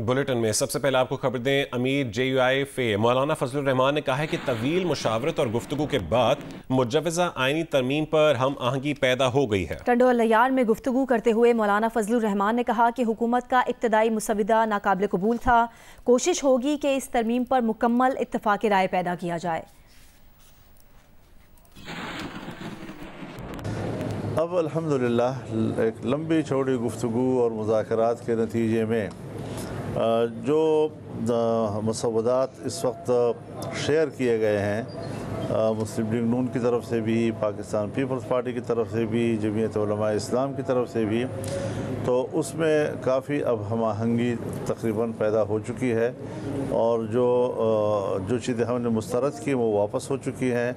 Bulletin में सबसे पहले आपको खबर दें, अमीर JUIF मौलाना फजल रहमान ने कहा है कि तवील मुशावरत और गुफ्तगू के बाद मुजव्वज़ा आईनी तरमीम पर हम आहंगी पैदा हो गई है। टंडो लयार में गुफ्तगू करते हुए मौलाना फजल रहमान ने कहा कि हुकूमत का इब्तदाई मुसविदा नाकाबिल कबूल था। कोशिश होगी कि इस तरमीम पर मुकम्मल इत्तफाक राय पैदा किया जाए। अब अल्हम्दुलिल्लाह एक लंबी चौड़ी गुफ्तगू और मुज़ाकरात के नतीजे में जो मुसव्वदात इस वक्त शेयर किए गए हैं मुस्लिम लीग नून की तरफ से भी, पाकिस्तान पीपल्स पार्टी की तरफ से भी, जमीयत उलमा इस्लाम की तरफ से भी, तो उसमें काफ़ी अब हम आहंगी तकरीबन पैदा हो चुकी है और जो चीज़ें हमने मुस्तरद की वो वापस हो चुकी हैं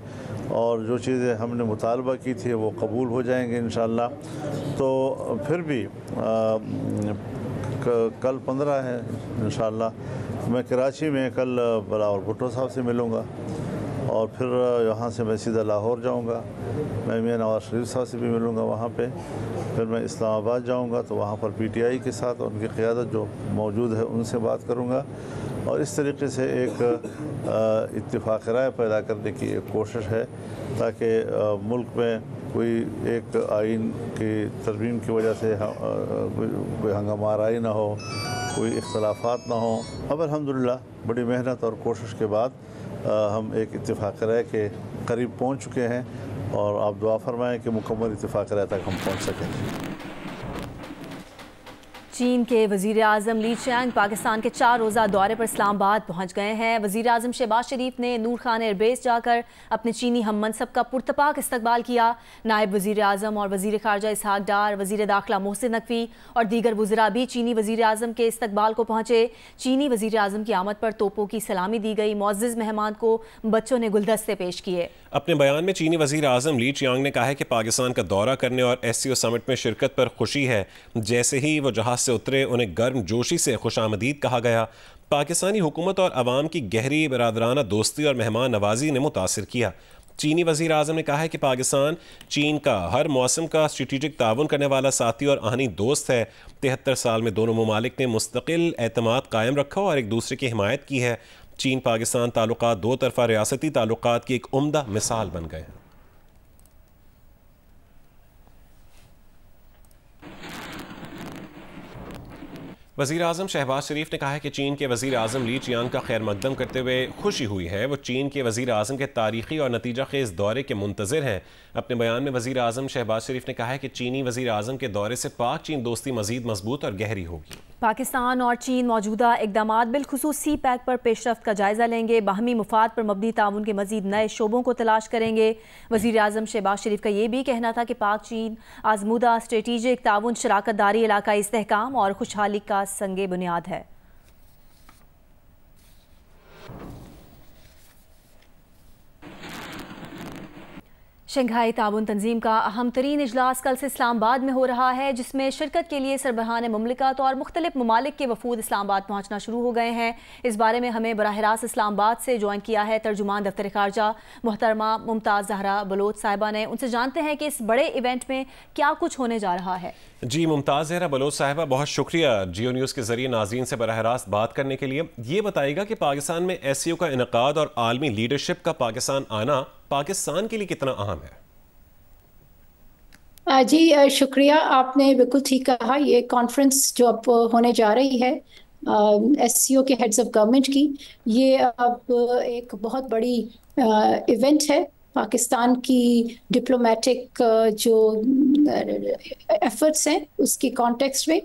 और जो चीज़ें हमने मुतालबा की थी वो कबूल हो जाएंगे इंशाअल्लाह। तो फिर भी कल 15 है इंशाअल्लाह। मैं कराची में कल बिलावल भुट्टो साहब से मिलूँगा और फिर यहाँ से मैं सीधा लाहौर जाऊँगा। मैं मियां नवाज शरीफ साहब से भी मिलूँगा वहाँ पे। फिर मैं इस्लामाबाद जाऊँगा तो वहाँ पर PTI के साथ और उनकी क़यादत जो मौजूद है उनसे बात करूँगा और इस तरीके से एक इत्तिफाक राय पैदा करने की एक कोशिश है ताकि मुल्क में कोई एक आइन की तरमीम की वजह से कोई हंगामाराई ना हो, कोई इख्तलाफात ना हो। अब अल्हम्दुलिल्लाह बड़ी मेहनत और कोशिश के बाद हम एक इत्तिफाक राय के करीब पहुँच चुके हैं और आप दुआ फरमाएँ कि मुकम्मल इत्तिफाक राय तक हम पहुँच सकें। चीन के वज़ीर आज़म ली चियांग पाकिस्तान के 4 रोज़ा दौरे पर इस्लामाबाद पहुँच गए हैं। वज़ीर आज़म शहबाज शरीफ ने नूर खान एयरबेस जाकर अपने चीनी हम मनसब का पुरतपाक इस्तकबाल किया। नायब वज़ीर आज़म और वज़ीर ख़ारजा इसहाक डार, वज़ीर दाखिला मोहसिन नकवी और दीगर वज़रा भी चीनी वज़ीर आज़म के इस्तकबाल को पहुँचे। चीनी वज़ीर आज़म की आमद पर तोपों की सलामी दी गई। मुअज़्ज़ज़ मेहमान को बच्चों ने गुलदस्ते पेश किए। अपने बयान में चीनी वज़ीर आज़म ली चियांग ने कहा है कि पाकिस्तान का दौरा करने और SCO समिट में शिरकत पर खुशी है। जैसे ही वो जहाज़ से उतरे उन्हें गर्म जोशी से खुशामदीद कहा गया। पाकिस्तानी हुकूमत और अवाम की गहरी बरादराना दोस्ती और मेहमान नवाजी ने मुतासिर किया। चीनी वज़ीर आज़म ने कहा है कि पाकिस्तान चीन का हर मौसम का स्ट्रेटेजिक ताउन करने वाला साथी और आहनी दोस्त है। 73 साल में दोनों ममालिक ने मुस्तकिल एतमाद कायम रखा और एक दूसरे की हिमायत की है। चीन पाकिस्तान ताल्लुकात दो तरफा रियासती ताल्लुकात की एक उम्दा मिसाल बन गए हैं। वज़ीर आज़म शहबाज शरीफ ने कहा है कि चीन के वज़ीर आज़म ली चियांग का खैर मकदम करते हुए खुशी हुई है। वो चीन के वज़ीर आज़म के तारीख़ी और नतीजा खेज़ दौरे के मुंतज़िर हैं। अपने बयान में वज़ीर आज़म शहबाज शरीफ ने कहा है कि चीनी वज़ीर आज़म के दौरे से पाक चीन दोस्ती मज़ीद मजबूत और गहरी होगी। पाकिस्तान और चीन मौजूदा इक़दामात बिलखुसूस CPEC पर पेशरफ्त का जायज़ा लेंगे। बाहमी मुफाद पर मबनी ताउन के मज़ीद नए शोबों को तलाश करेंगे। वज़ीर आज़म शहबाज शरीफ का ये भी कहना था कि पाक चीन आज़मूदा स्ट्रेटेजिक ताउन, शराकत दारी, इलाकाई इस्तेहकाम और खुशहाली का संगे बुनियाद है। शंघाई ताउन तंजीम का अहम तरीन इजलास कल से इस्लामाबाद में हो रहा है, जिसमें शिरकत के लिए सरबराहान मुमलिकत और मुख्तलिफ ममालिक के वफूद इस्लामाबाद पहुँचना शुरू हो गए हैं। इस बारे में हमें बराह रास्त इस्लामाबाद से ज्वाइन किया है तर्जुमान दफ्तर खारजा मोहतरमा मुमताज़ ज़हरा बलोच साहिबा ने। उनसे जानते हैं कि इस बड़े इवेंट में क्या कुछ होने जा रहा है। जी मुमताज़ ज़हरा बलोच साहिबा, बहुत शुक्रिया जियो न्यूज़ के ज़रिए नाज़रीन से बराह रास्त बात करने के लिए। ये बताइएगा कि पाकिस्तान में SCO का इनकाद और आलमी लीडरशिप का पाकिस्तान आना पाकिस्तान के लिए कितना अहम है? जी शुक्रिया, आपने बिल्कुल ठीक कहा। ये कॉन्फ्रेंस जो अब होने जा रही है SCO के हेड्स ऑफ गवर्नमेंट की, ये अब एक बहुत बड़ी इवेंट है पाकिस्तान की डिप्लोमेटिक जो एफर्ट्स हैं उसके कॉन्टेक्स्ट में।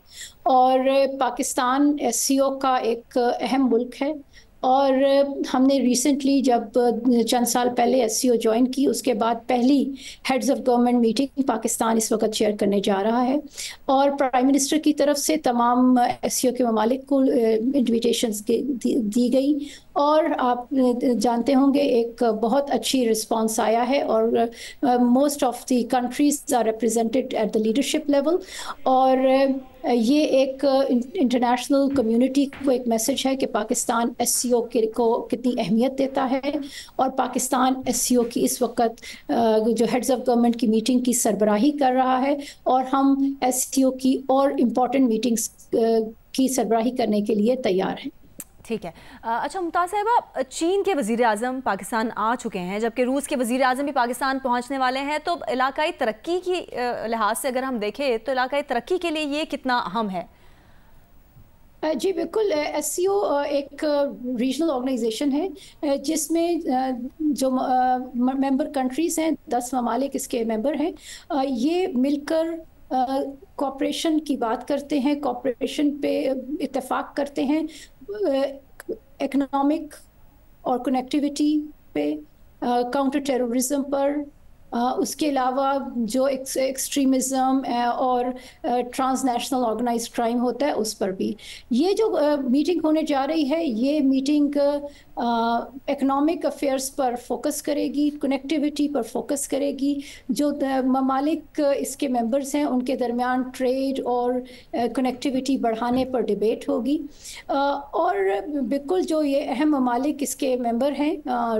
और पाकिस्तान SCO का एक अहम मुल्क है और हमने रिसेंटली जब चंद साल पहले SCO ज्वाइन की, उसके बाद पहली heads of government meeting Pakistan इस वक्त चेयर करने जा रहा है और प्राइम मिनिस्टर की तरफ से तमाम SCO के ममालिक को इन्विटेशंस दी गई और आप जानते होंगे एक बहुत अच्छी रिस्पांस आया है और most of the countries are represented at the leadership level. और ये एक इंटरनेशनल कम्युनिटी को एक मैसेज है कि पाकिस्तान SCO को कितनी अहमियत देता है और पाकिस्तान SCO की इस वक्त जो हेड्स ऑफ गवर्नमेंट की मीटिंग की सरबराही कर रहा है और हम SCO की और इम्पॉर्टेंट मीटिंग्स की सरबराही करने के लिए तैयार हैं। ठीक है। अच्छा मुमताज़ साहिबा, चीन के वज़ीर आज़म पाकिस्तान आ चुके हैं, जबकि रूस के वज़ीर आज़म भी पाकिस्तान पहुंचने वाले हैं, तो इलाकाई तरक्की की लिहाज से अगर हम देखें तो इलाकाई तरक्की के लिए ये कितना अहम है? जी बिल्कुल, SCO एक रीजनल ऑर्गेनाइजेशन है जिसमें जो मेंबर कंट्रीज़ हैं, 10 ममालिक इसके मेंबर हैं। ये मिलकर कोऑपरेशन की बात करते हैं, कोऑपरेशन पे इत्तेफाक करते हैं, इकोनॉमिक और कनेक्टिविटी पे, काउंटर टेररिज्म पर, उसके अलावा जो एक्सट्रीमिज़म और ट्रांसनेशनल ऑर्गेनाइज्ड क्राइम होता है उस पर भी। ये जो मीटिंग होने जा रही है, ये मीटिंग इकोनॉमिक अफेयर्स पर फोकस करेगी, कनेक्टिविटी पर फोकस करेगी। जो ममालिक इसके मेंबर्स हैं उनके दरमियान ट्रेड और कनेक्टिविटी बढ़ाने पर डिबेट होगी। और बिल्कुल जो ये अहम ममालिक इसके मेंबर हैं,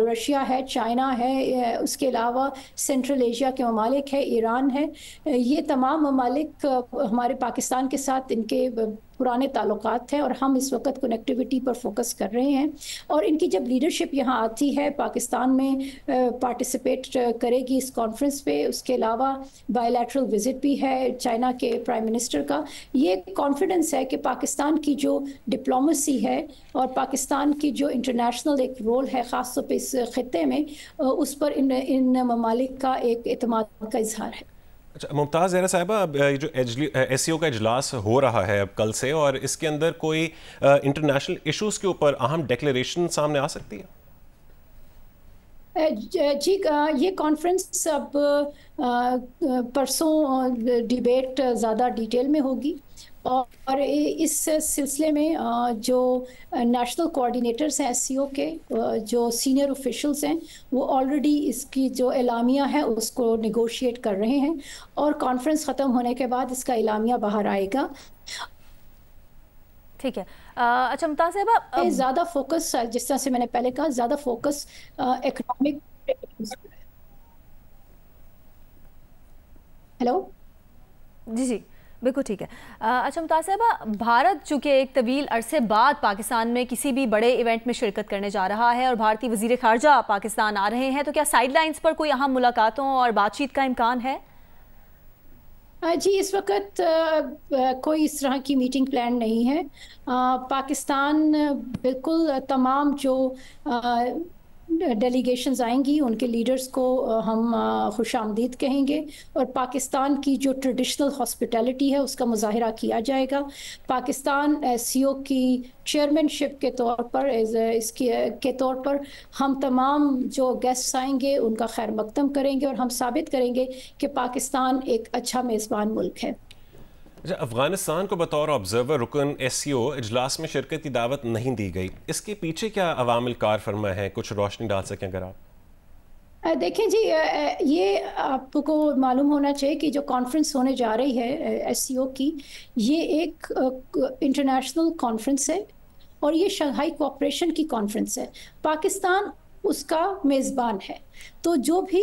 रशिया है, चाइना है, उसके अलावा सेंट्रल एशिया के ममालिक है, ईरान है, ये तमाम ममालिक हमारे पाकिस्तान के साथ इनके पुराने ताल्लुकात हैं और हम इस वक्त कनेक्टिविटी पर फोकस कर रहे हैं। और इनकी जब लीडरशिप यहाँ आती है, पाकिस्तान में पार्टिसिपेट करेगी इस कॉन्फ्रेंस पे। उसके अलावा बायलैटरल विज़िट भी है चाइना के प्राइम मिनिस्टर का। ये कॉन्फिडेंस है कि पाकिस्तान की जो डिप्लोमेसी है और पाकिस्तान की जो इंटरनेशनल एक रोल है ख़ास तौर पर इस ख़त्े में, उस पर इन ममालिक का एक एतमाद का इजहार है। अच्छा मुमताज़ ज़हरा साहिबा, अब ये जो SCO का इजलास हो रहा है अब कल से, और इसके अंदर कोई इंटरनेशनल इश्यूज़ के ऊपर अहम डिक्लेरेशन सामने आ सकती है? जी, ये कॉन्फ्रेंस अब परसों डिबेट ज़्यादा डिटेल में होगी और इस सिलसिले में जो नेशनल कोऑर्डिनेटर्स हैं SCO के, जो सीनियर ऑफिशियल्स हैं, वो ऑलरेडी इसकी जो एलामिया है उसको नेगोशिएट कर रहे हैं और कॉन्फ्रेंस ख़त्म होने के बाद इसका एलामिया बाहर आएगा। ठीक है। अच्छा मुमताज़ साहिबा, ज़्यादा फोकस, जिस तरह से मैंने पहले कहा, ज़्यादा फोकस इकोनॉमिक। हेलो जी जी बिल्कुल ठीक है। अच्छा मुमताज़ साहिबा, भारत चूँकि एक तवील अरसे बाद पाकिस्तान में किसी भी बड़े इवेंट में शिरकत करने जा रहा है और भारतीय वज़ीर ख़ारजा पाकिस्तान आ रहे हैं, तो क्या साइडलाइंस पर कोई अहम मुलाकातों और बातचीत का इम्कान है? जी, इस वक्त कोई इस तरह की मीटिंग प्लान नहीं है। पाकिस्तान बिल्कुल तमाम जो डेलीगेशंस आएंगी उनके लीडर्स को हम खुशामदीद कहेंगे और पाकिस्तान की जो ट्रेडिशनल हॉस्पिटैलिटी है उसका मुजाहिरा किया जाएगा। पाकिस्तान SCO की चेयरमैनशिप के तौर पर के तौर पर हम तमाम जो गेस्ट्स आएंगे उनका खैर मकदम करेंगे और हम साबित करेंगे कि पाकिस्तान एक अच्छा मेज़बान मुल्क है। अच्छा, अफगानिस्तान को बतौर ऑब्जर्वर रुकन SCO इजलास में शिरकत की दावत नहीं दी गई, इसके पीछे क्या अवामिल कार फरमा है? कुछ रोशनी डाल सकें अगर आप? देखें जी, ये आपको मालूम होना चाहिए कि जो कॉन्फ्रेंस होने जा रही है SCO की, ये एक इंटरनेशनल कॉन्फ्रेंस है और ये शंघाई कोऑपरेशन की कॉन्फ्रेंस है। पाकिस्तान उसका मेज़बान है, तो जो भी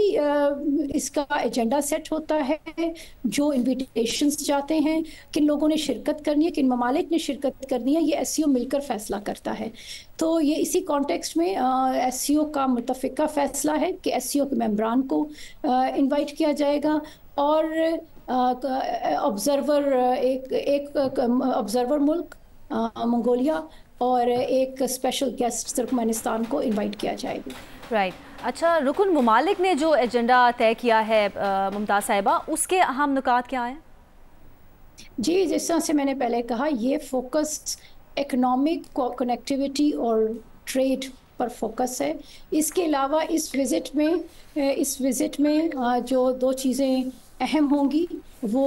इसका एजेंडा सेट होता है, जो इन्विटेशंस जाते हैं, किन लोगों ने शिरकत करनी है, किन ममालिक ने शिरकत करनी है, ये SCO मिलकर फ़ैसला करता है। तो ये इसी कॉन्टेक्स्ट में SCO का मुतफ़िका फ़ैसला है कि SCO के मेंबरान को इनवाइट किया जाएगा और ऑब्ज़र्वर एक ऑब्ज़र्वर मुल्क मंगोलिया और एक स्पेशल गेस्ट तुर्कमेनिस्तान को इनवाइट किया जाएगा। राइट। अच्छा, रुकन ममालिक ने जो एजेंडा तय किया है मुमताज़ साहिबा, उसके अहम नुकात क्या हैं? जी, जिस तरह से मैंने पहले कहा, ये फोकस इकोनॉमिक कनेक्टिविटी और ट्रेड पर फोकस है। इसके अलावा इस विज़िट में जो दो चीज़ें अहम होंगी वो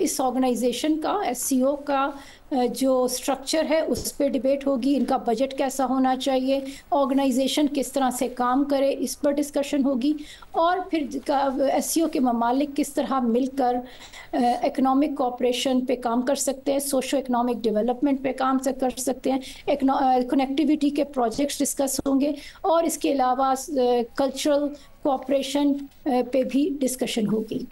इस ऑर्गेनाइजेशन का, SCO का जो स्ट्रक्चर है उस पर डिबेट होगी, इनका बजट कैसा होना चाहिए, ऑर्गेनाइजेशन किस तरह से काम करे, इस पर डिस्कशन होगी और फिर SCO के ममालिक किस तरह मिलकर इकोनॉमिक कोऑपरेशन पे काम कर सकते हैं, सोशो इकोनॉमिक डेवलपमेंट पे काम कर सकते हैं, कनेक्टिविटी के प्रोजेक्ट्स डिस्कस होंगे और इसके अलावा कल्चरल कोऑपरेशन पे भी डिस्कशन होगी।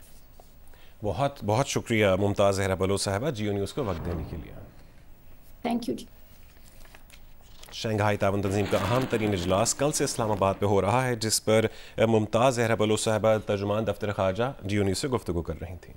बहुत बहुत शुक्रिया मुमताज़ ज़हरा बलोच साहिबा, GEO न्यूज़ को वक्त देने के लिए। Thank you ji. शंघाई ताउन तंजीम का अहम तरीन इजलास कल से इस्लामाबाद में हो रहा है, जिस पर मुमताज़ ज़हरा बलोच साहिबा तर्जुमान दफ्तर ख़ारजा GNews से गुफ्तगू कर रही थी।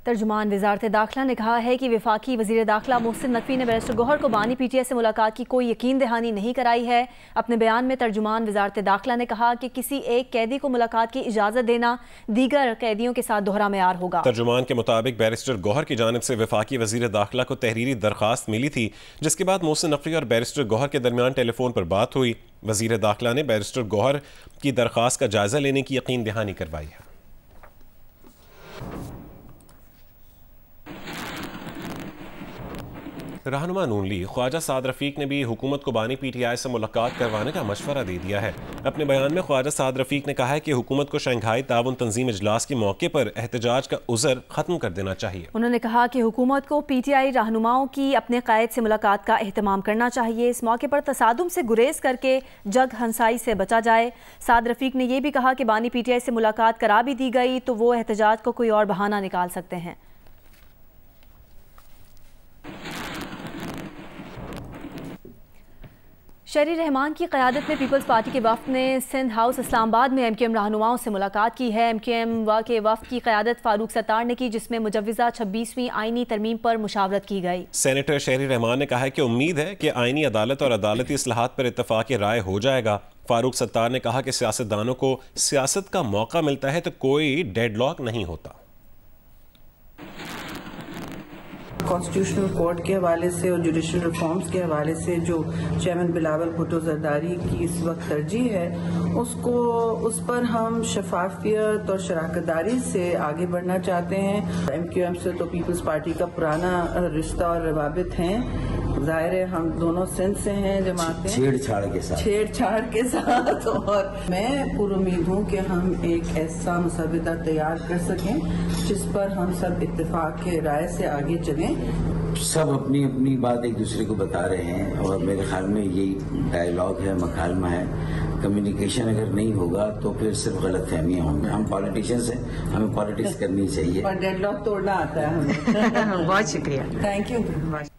तर्जुमान वज़ारत दाखिला ने कहा है कि वफाकी वज़ीर दाखिला मोहसिन नकवी ने बैरिस्टर गौहर को बानी PTI से मुलाकात की कोई यकीन दहानी नहीं कराई है। अपने बयान में तर्जुमान वज़ारत दाखिला ने कहा कि किसी एक कैदी को मुलाकात की इजाज़त देना दीगर कैदियों के साथ दोहरा मेयार होगा। तर्जुमान के मुताबिक बैरिस्टर गौहर की जानिब से वफाकी वज़ीर दाखिला को तहरीरी दरख्वास्त मिली थी, जिसके बाद मोहसिन नकवी और बैरिस्टर गौहर के दरमियान टेलीफोन पर बात हुई। वज़ीर दाखिला ने बैरिस्टर गौहर की दरख्वास्त का जायज़ा लेने की यकीन दहानी करवाई है। रहनुमा नून लीग ख्वाजा साद रफ़ीक ने भी हुकूमत को बानी PTI से मुलाकात करवाने का मशवरा दे दिया है। अपने बयान में ख्वाजा साद रफ़ीक ने कहा है कि हुकूमत को शंघाई ताउन तंजीम इजलास के मौके पर एहतजाज का उज़र ख़त्म कर देना चाहिए। उन्होंने कहा कि हुकूमत को PTI रहनुमाओं की अपने क़ायद से मुलाकात का एहतमाम करना चाहिए। इस मौके पर तसादुम से गुरेज करके जग हंसाई से बचा जाए। साद रफ़ीक ने यह भी कहा कि बानी PTI से मुलाकात करा भी दी गई तो वो एहतजाज को कोई और बहाना निकाल सकते हैं। शहरी रहमान की क़यादत में पीपल्स पार्टी के वफ़द ने सिंध हाउस इस्लामाबाद में MQM रहनुमाओं से मुलाकात की है। MQM के वफ़द की क़यादत फारूक सत्तार ने की, जिसमें मुजव्वज़ा 26वीं आइनी तरमीम पर मुशावरत की गई। सेनेटर शहरी रहमान ने कहा है कि उम्मीद है कि आइनी अदालत और अदालती इस्लाहात पर इत्तफ़ाक़ राय हो जाएगा। फारूक सत्तार ने कहा कि सियासतदानों को सियासत का मौका मिलता है तो कोई डेडलॉक नहीं होता। कॉन्स्टिट्यूशनल कोर्ट के हवाले से और जुडिशल रिफॉर्म्स के हवाले से जो चेयरमैन बिलावल भुट्टो जरदारी की इस वक्त तरजीह है, उस पर हम शफाफियत और शराकतदारी से आगे बढ़ना चाहते हैं। MQM से तो पीपल्स पार्टी का पुराना रिश्ता और रवाबित हैं। जाहिर है हम दोनों सिंध से हैं, जमातें छेड़छाड़ के साथ और मैं पूरी उम्मीद हूँ कि हम एक ऐसा मुसविदा तैयार कर सकें जिस पर हम सब इत्तेफाक के राय से आगे चलें। सब अपनी अपनी बात एक दूसरे को बता रहे हैं और मेरे ख्याल में यही डायलॉग है, मकालमा है। कम्युनिकेशन अगर नहीं होगा तो फिर सिर्फ गलत फहमियाँ होंगी। हम पॉलिटिशियंस हैं, हमें पॉलिटिक्स करनी चाहिए और डेडलॉक तोड़ना आता है हमें। बहुत शुक्रिया, थैंक यू।